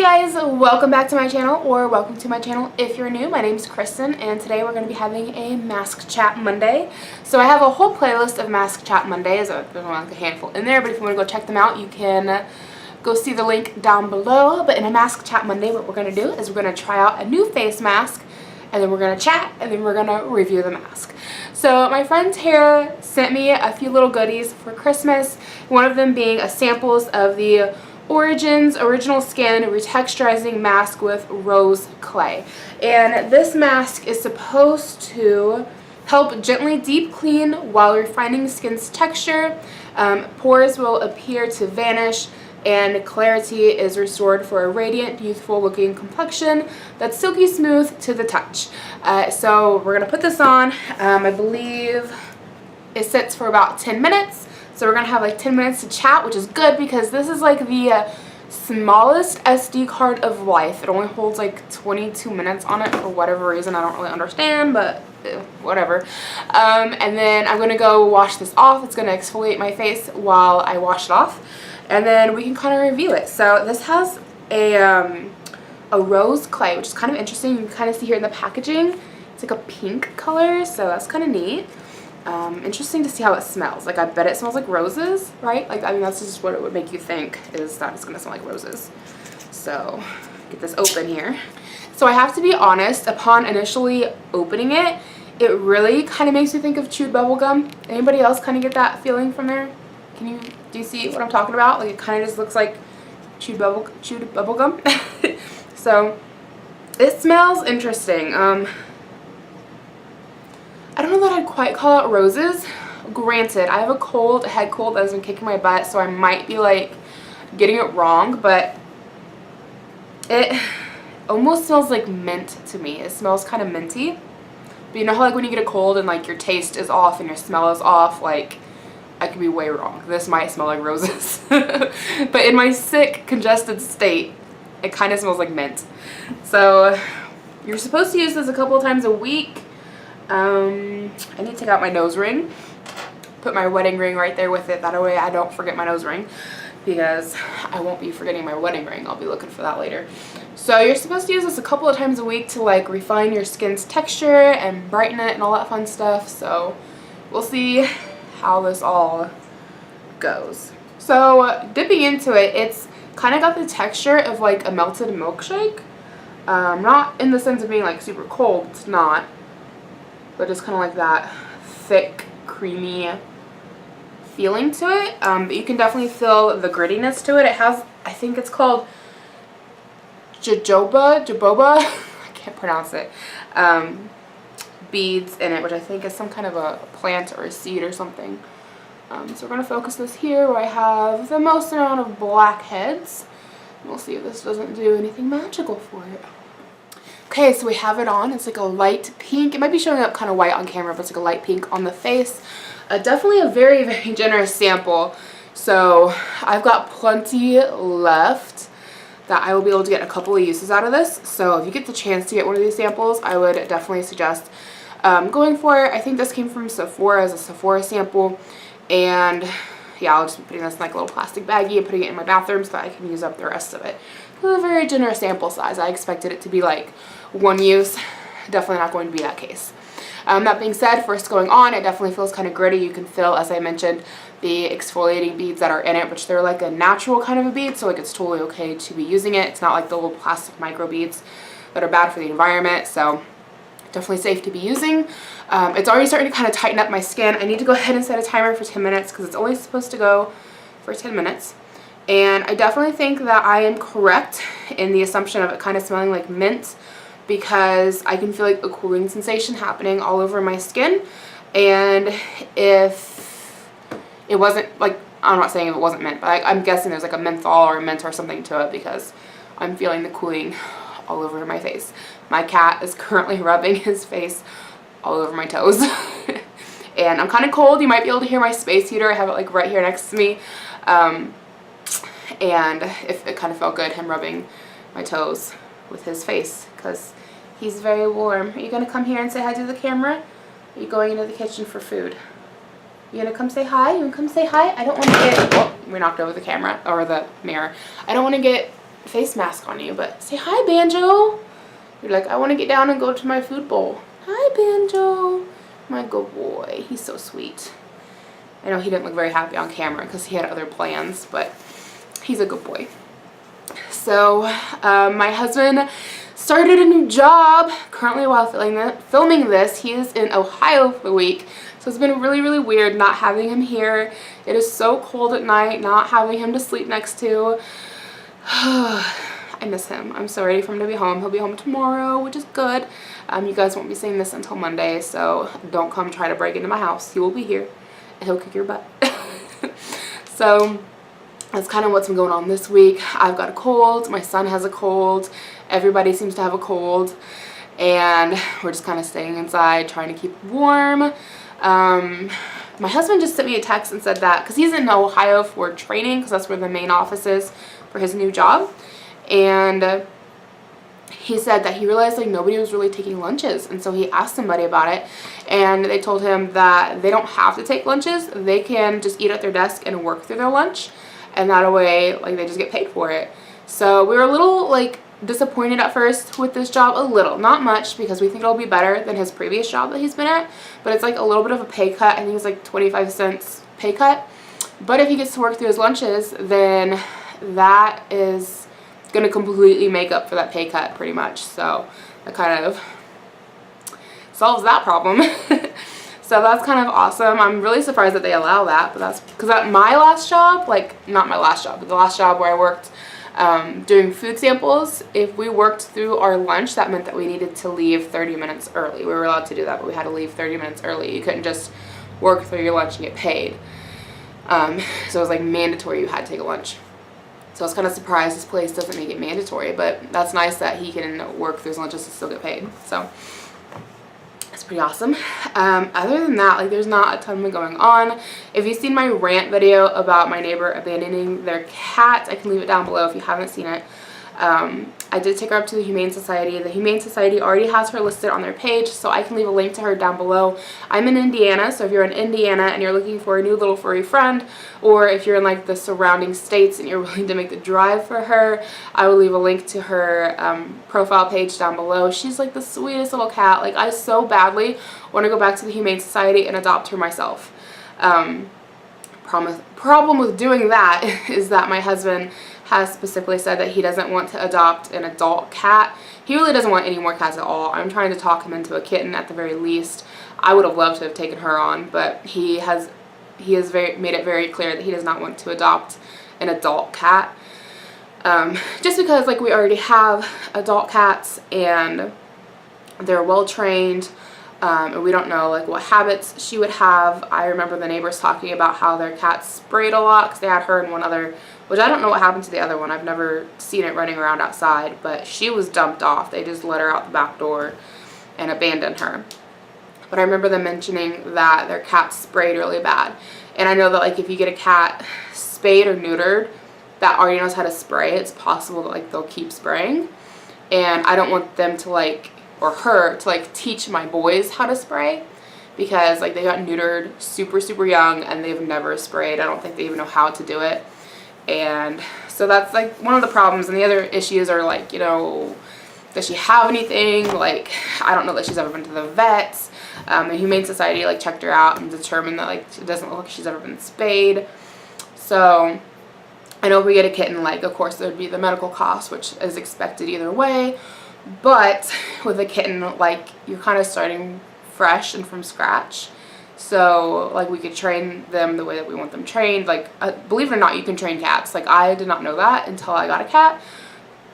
guys, welcome back to my channel, or welcome to my channel if you're new. My name is Kristen, and today we're going to be having a Mask Chat Monday. So I have a whole playlist of Mask Chat Mondays. There's like a handful in there, but if you want to go check them out, you can go see the link down below. But in a Mask Chat Monday, what we're going to do is we're going to try out a new face mask, and then we're going to chat, and then we're going to review the mask. So my friends here sent me a few little goodies for Christmas, one of them being a samples of the Origins Original Skin Retexturizing Mask with Rose Clay. And this mask is supposed to help gently deep clean while refining skin's texture. Pores will appear to vanish, and clarity is restored for a radiant, youthful looking complexion that's silky smooth to the touch. So we're going to put this on. I believe it sits for about 10 minutes. So we're going to have like 10 minutes to chat, which is good because this is like the smallest SD card of life. It only holds like 22 minutes on it for whatever reason. I don't really understand, but whatever. And then I'm going to go wash this off. It's going to exfoliate my face while I wash it off. And then we can kind of review it. So this has a rose clay, which is kind of interesting. You can kind of see here in the packaging. It's like a pink color, so that's kind of neat. Interesting to see how it smells. Like, I bet it smells like roses, right? Like, I mean, that's just what it would make you think, is that it's gonna smell like roses. So, get this open here. So I have to be honest, upon initially opening it, it really kind of makes me think of chewed bubble gum. Anybody else kind of get that feeling from there? Do you see what I'm talking about? Like, it kind of just looks like chewed bubble gum. So, it smells interesting. I don't know that I'd quite call it roses. Granted, I have a head cold that has been kicking my butt, so I might be like getting it wrong, but it almost smells like mint to me. It smells kind of minty. But you know how like when you get a cold and like your taste is off and your smell is off, like I could be way wrong. This might smell like roses. But in my sick, congested state, it kind of smells like mint. So you're supposed to use this a couple of times a week. I need to take out my nose ring, put my wedding ring right there with it, that way I don't forget my nose ring, because I won't be forgetting my wedding ring. I'll be looking for that later. So you're supposed to use this a couple of times a week to like refine your skin's texture and brighten it and all that fun stuff. So we'll see how this all goes. So dipping into it, it's kind of got the texture of like a melted milkshake. Not in the sense of being like super cold, it's not. But just kind of like that thick, creamy feeling to it. But you can definitely feel the grittiness to it. It has, I think it's called jojoba, I can't pronounce it, beads in it, which I think is some kind of a plant or a seed or something. So we're going to focus this here where I have the most amount of black heads. We'll see if this doesn't do anything magical for it. Okay, so we have it on. It's like a light pink. It might be showing up kind of white on camera, but it's like a light pink on the face. Definitely a very, very generous sample. So I've got plenty left that I will be able to get a couple of uses out of this. So if you get the chance to get one of these samples, I would definitely suggest going for it. I think this came from Sephora as a Sephora sample. And yeah, I'll just be putting this in like a little plastic baggie and putting it in my bathroom so that I can use up the rest of it. It was a very generous sample size. I expected it to be like one use. Definitely not going to be that case. That being said, first going on, it definitely feels kind of gritty. You can feel, as I mentioned, the exfoliating beads that are in it, which they're like a natural kind of a bead, so like it's totally okay to be using it. It's not like the little plastic micro beads that are bad for the environment, so definitely safe to be using. It's already starting to kind of tighten up my skin. I need to go ahead and set a timer for 10 minutes because it's only supposed to go for 10 minutes. And I definitely think that I am correct in the assumption of it kind of smelling like mint, because I can feel like a cooling sensation happening all over my skin. And if it wasn't, like, I'm not saying if it wasn't mint, but I'm guessing there's like a menthol or a mint or something to it, because I'm feeling the cooling all over my face. My cat is currently rubbing his face all over my toes. And I'm kind of cold. You might be able to hear my space heater. I have it like right here next to me. And if it kind of felt good, him rubbing my toes with his face, because he's very warm. Are you going to come here and say hi to the camera? Are you going into the kitchen for food? You going to come say hi? You want to come say hi? I don't want to get... Oh, we knocked over the camera, or the mirror. I don't want to get face mask on you, but say hi, Banjo. You're like, I want to get down and go to my food bowl. Hi, Banjo. My good boy. He's so sweet. I know he didn't look very happy on camera because he had other plans, but he's a good boy. So my husband started a new job currently while filming this. He is in Ohio for the week, so it's been really, really weird not having him here. It is so cold at night, not having him to sleep next to. I miss him. I'm so ready for him to be home. He'll be home tomorrow, which is good. You guys won't be seeing this until Monday, so don't come try to break into my house. He will be here, and he'll kick your butt. So that's kind of what's been going on this week. I've got a cold. My son has a cold. Everybody seems to have a cold, and we're just kind of staying inside, trying to keep warm. My husband just sent me a text and said that, because he's in Ohio for training, because that's where the main office is for his new job, and he said that he realized like nobody was really taking lunches, and so he asked somebody about it, and they told him that they don't have to take lunches. They can just eat at their desk and work through their lunch, and that way like they just get paid for it. So we were a little like disappointed at first with this job, a little, not much, because we think it'll be better than his previous job that he's been at, but it's like a little bit of a pay cut. I think it's like 25 cents pay cut, but if he gets to work through his lunches, then that is going to completely make up for that pay cut pretty much. So that kind of solves that problem. So that's kind of awesome. I'm really surprised that they allow that, but that's because at my last job, like not my last job, but the last job where I worked doing food samples, if we worked through our lunch, that meant that we needed to leave 30 minutes early. We were allowed to do that, but we had to leave 30 minutes early. You couldn't just work through your lunch and get paid. So it was like mandatory you had to take a lunch. So I was kind of surprised this place doesn't make it mandatory, but that's nice that he can work through his lunches and still get paid. So it's pretty awesome. Other than that, like there's not a ton going on. If you've seen my rant video about my neighbor abandoning their cat, I can leave it down below if you haven't seen it. I did take her up to the Humane Society. The Humane Society already has her listed on their page, so I can leave a link to her down below. I'm in Indiana, so if you're in Indiana and you're looking for a new little furry friend, or if you're in like the surrounding states and you're willing to make the drive for her, I will leave a link to her profile page down below. She's like the sweetest little cat. Like I so badly want to go back to the Humane Society and adopt her myself. Problem with doing that is that my husband has specifically said that he doesn't want to adopt an adult cat. He really doesn't want any more cats at all. I'm trying to talk him into a kitten at the very least. I would have loved to have taken her on, but he has made it very clear that he does not want to adopt an adult cat. Just because like we already have adult cats and they're well trained. And we don't know like what habits she would have. I remember the neighbors talking about how their cats sprayed a lot because they had her and one other, which I don't know what happened to the other one. I've never seen it running around outside, but she was dumped off. They just let her out the back door and abandoned her. But I remember them mentioning that their cats sprayed really bad. And I know that like if you get a cat spayed or neutered that already knows how to spray, it's possible that like they'll keep spraying. And I don't want them to like, or her to like teach my boys how to spray, because like they got neutered super young and they've never sprayed. I don't think they even know how to do it. And so that's like one of the problems. And the other issues are like, you know, does she have anything? Like I don't know that she's ever been to the vets. The Humane Society like checked her out and determined that like it doesn't look like she's ever been spayed. So I know if we get a kitten, like of course there would be the medical cost, which is expected either way. But with a kitten, like you're kind of starting fresh and from scratch. So like we could train them the way that we want them trained. Like believe it or not, you can train cats. Like I did not know that until I got a cat.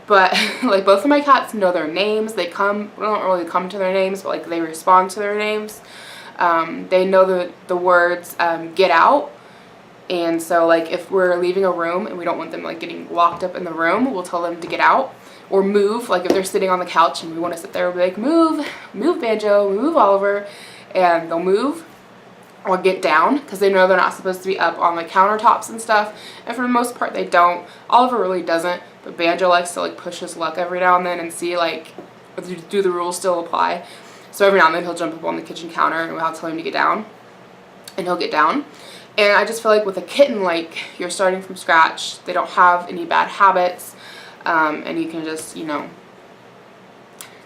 But like both of my cats know their names. They don't really come to their names, but like they respond to their names. They know the words get out. And so like if we're leaving a room and we don't want them like getting locked up in the room, we'll tell them to get out. Or move, like if they're sitting on the couch and we want to sit there, we'll be like, move Banjo, move Oliver, and they'll move or get down because they know they're not supposed to be up on the countertops and stuff. And for the most part, they don't. Oliver really doesn't, but Banjo likes to like push his luck every now and then and see like, do the rules still apply. So every now and then he'll jump up on the kitchen counter and I'll tell him to get down, and he'll get down. And I just feel like with a kitten, like you're starting from scratch. They don't have any bad habits. and you can just, you know,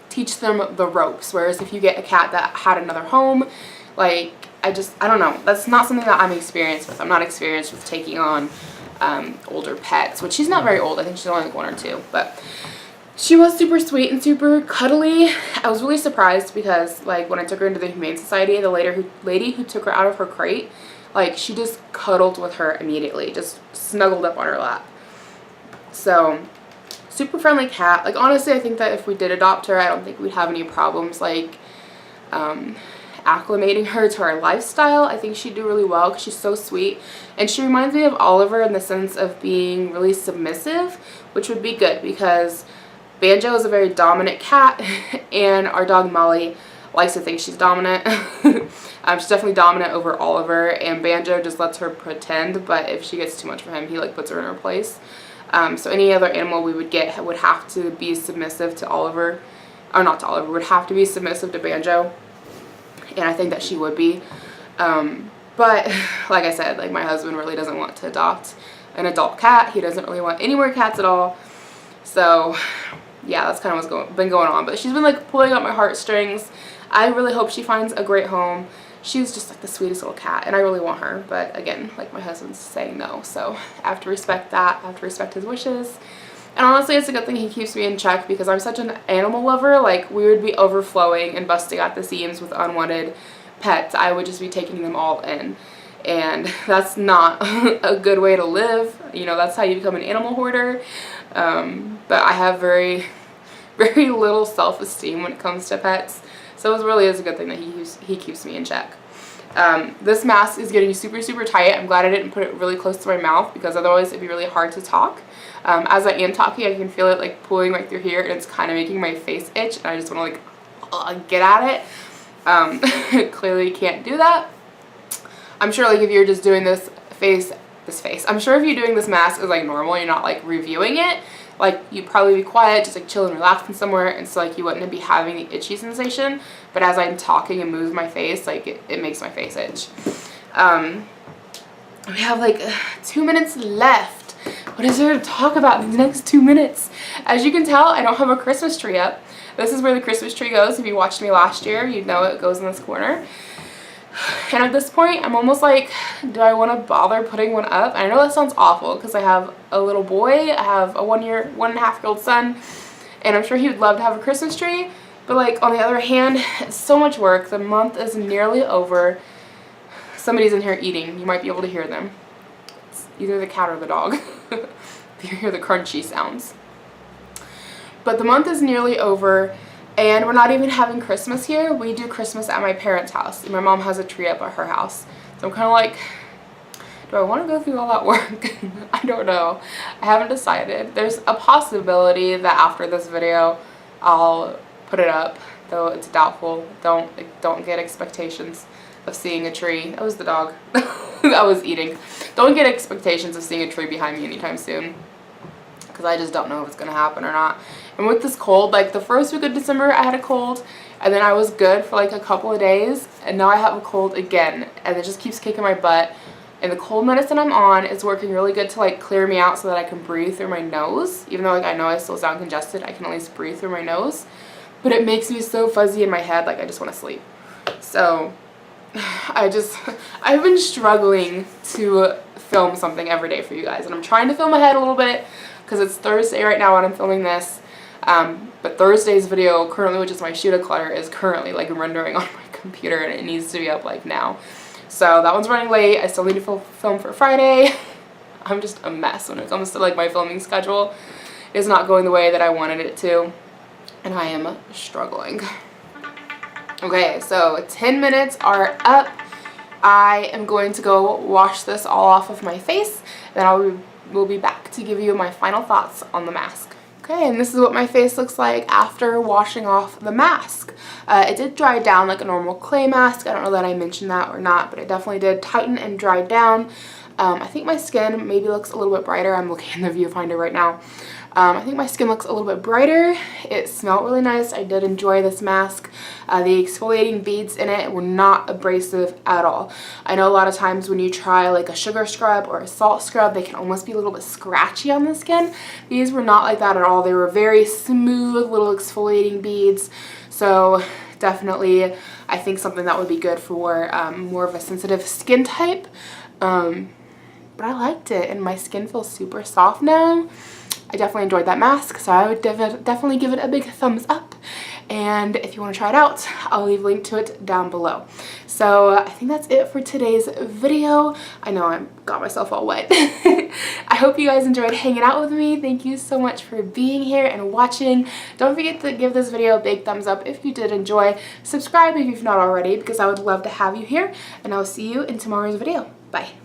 teach them the ropes. Whereas if you get a cat that had another home, like, I don't know, that's not something that I'm experienced with. I'm not experienced with taking on older pets, which she's not very old. I think she's only like 1 or 2, but she was super sweet and super cuddly. I was really surprised because, like, when I took her into the Humane Society, the lady who took her out of her crate, like, she just cuddled with her immediately, just snuggled up on her lap. So, super friendly cat. Like, honestly, I think that if we did adopt her, I don't think we'd have any problems, like, acclimating her to our lifestyle. I think she'd do really well because she's so sweet, and she reminds me of Oliver in the sense of being really submissive, which would be good because Banjo is a very dominant cat, and our dog Molly likes to think she's dominant. She's definitely dominant over Oliver, and Banjo just lets her pretend, but if she gets too much for him, he like puts her in her place. So any other animal we would get would have to be submissive to Oliver, or not to Oliver, would have to be submissive to Banjo. And I think that she would be. But like I said, like, my husband really doesn't want to adopt an adult cat. He doesn't really want any more cats at all. So yeah, that's kind of what's been going on. But she's been like pulling at my heartstrings. I really hope she finds a great home. She's just like the sweetest little cat, and I really want her. But again, like, my husband's saying no, so I have to respect that. I have to respect his wishes. And honestly, it's a good thing he keeps me in check because I'm such an animal lover. Like, we would be overflowing and busting at the seams with unwanted pets. I would just be taking them all in. And that's not a good way to live. You know, that's how you become an animal hoarder. But I have very, very little self-esteem when it comes to pets. So it really is a good thing that he keeps me in check. This mask is getting super, super tight. I'm glad I didn't put it really close to my mouth because otherwise it'd be really hard to talk. As I am talking, I can feel it like pulling right through here, and it's kind of making my face itch, and I just want to like get at it. Clearly can't do that. I'm sure like if you're just doing I'm sure if you're doing this mask is like normal, you're not like reviewing it, like you'd probably be quiet, just like chilling, relaxing somewhere, and so like you wouldn't be having the itchy sensation. But as I'm talking and move my face, like it makes my face itch. We have like 2 minutes left. What is there to talk about in the next 2 minutes? As you can tell, I don't have a Christmas tree up. This is where the Christmas tree goes. If you watched me last year, you'd know it goes in this corner. And at this point, I'm almost like, do I want to bother putting one up? And I know that sounds awful because I have a little boy. I have a 1.5-year-old son, and I'm sure he would love to have a Christmas tree. But like, on the other hand, it's so much work. The month is nearly over. Somebody's in here eating. You might be able to hear them. It's either the cat or the dog. You hear the crunchy sounds. But the month is nearly over, and we're not even having Christmas here. We do Christmas at my parents' house, and my mom has a tree up at her house. So I'm kind of like, do I want to go through all that work? I don't know. I haven't decided. There's a possibility that after this video, I'll put it up, though it's doubtful. Don't get expectations of seeing a tree. That was the dog that was eating. Don't get expectations of seeing a tree behind me anytime soon, because I just don't know if it's going to happen or not. And with this cold, like the first week of December I had a cold, and then I was good for like a couple of days, and now I have a cold again, and it just keeps kicking my butt. And the cold medicine I'm on is working really good to like clear me out so that I can breathe through my nose. Even though like I know I still sound congested, I can at least breathe through my nose. But it makes me so fuzzy in my head, like I just want to sleep. So I've been struggling to film something every day for you guys, and I'm trying to film ahead a little bit because it's Thursday right now when I'm filming this. But Thursday's video currently, which is my shoot a clutter, is currently like rendering on my computer, and it needs to be up like now. So that one's running late. I still need to film for Friday. I'm just a mess when it comes to like my filming schedule. It is not going the way that I wanted it to, and I am struggling. Okay, so 10 minutes are up. I am going to go wash this all off of my face, then we'll be back to give you my final thoughts on the mask. Okay, and this is what my face looks like after washing off the mask. It did dry down like a normal clay mask. I don't know that I mentioned that or not, but it definitely did tighten and dry down. I think my skin maybe looks a little bit brighter. I'm looking in the viewfinder right now. I think my skin looks a little bit brighter. It smelled really nice. I did enjoy this mask. The exfoliating beads in it were not abrasive at all. I know a lot of times when you try like a sugar scrub or a salt scrub, they can almost be a little bit scratchy on the skin. These were not like that at all. They were very smooth little exfoliating beads. So definitely I think something that would be good for more of a sensitive skin type. But I liked it and my skin feels super soft now. I definitely enjoyed that mask, so I would definitely give it a big thumbs up. And if you want to try it out, I'll leave a link to it down below. So I think that's it for today's video. I know I got myself all wet. I hope you guys enjoyed hanging out with me. Thank you so much for being here and watching. Don't forget to give this video a big thumbs up if you did enjoy. Subscribe if you've not already, because I would love to have you here. And I'll see you in tomorrow's video. Bye.